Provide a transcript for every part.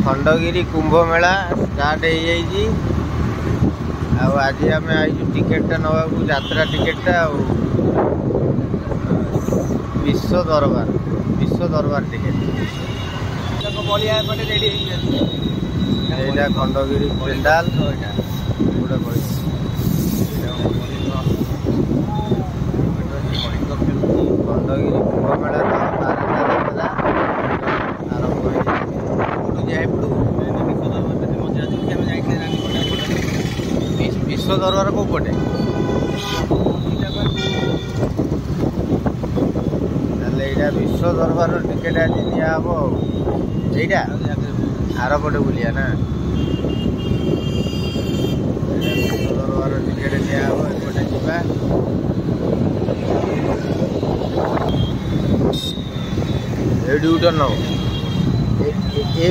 Khandagiri Kumbh Mela start हो जाइए। आज आम आई टिकेटा नवा यात्रा टिकेटा विश्व दरबार टिकेट यहाँ खंडगिरी पेंडाल खंडगिरी कुंभ मेला विश्व दरबार को पटे यहाँ विश्व दरबार टिकेट आज निब यहीटा आर पटे बुलिया ना विश्व दरबार टिकेट निब एपटे जा यूटर्न हम ये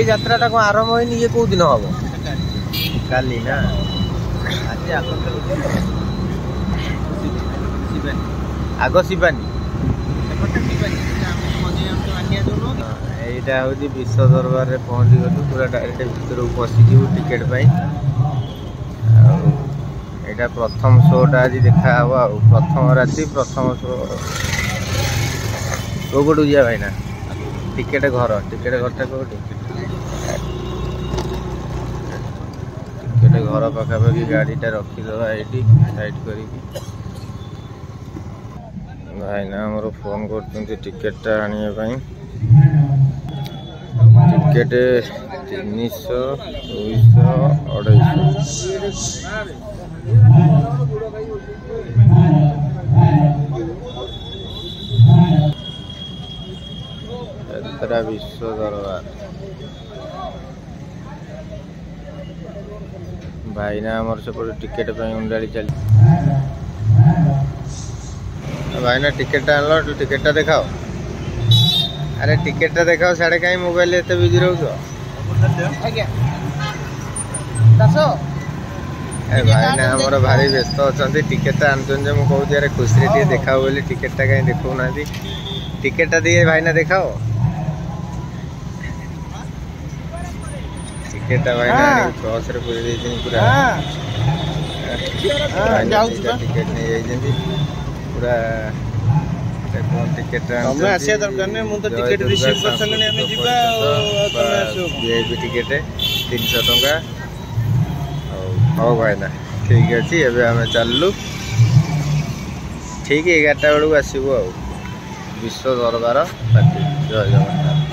यात्रा को आरंभ होनी ये कौ दिन हम काली ना आग शिवानी यहाँ हूँ विश्व दरबार में पहुँची गलु पूरा डायरेक्ट भर पशिजु टिकेट यहाँ प्रथम शोटा आज देखा प्रथम राति प्रथम शो कौटू जा भाईना टिकेट घरटा कौटी टिकेट घर पाखापाखि गाड़ीटा रखीदे ये साइड कर भाईना आमर फोन कर टिकेटा आने टिकेट 300 250 विश्व दरबार भाईना आमर से टिकेट उंडाड़ी चली भाईना टिकेट आनल टिकेटा देखाओ अरे टिकेटा देखाओ साढ़े कहीं मोबाइल एत बिजी रोच भाईना आमर भारी व्यस्त अच्छा टिकेटा आनुन मुझे अरे खुशी टे देखाओ बोली टिकेटा कहीं देखो ना टिकेटा दिए भाईना देखाओ टिकेटा भाईना बस रे पूरी पूरा टिकेट नहीं जाइए पूरा टिकेट आसिया दरकार नहीं मुझे टिकेट रिसीव कर सकने हमें जीवा वीआईपी टिकेट 300 टंका हाँ भाईना ठीक अच्छे एवं आम चलु ठीक 11टा बेलू आसबू विश्व दरबार पार्टी जय जगन्नाथ।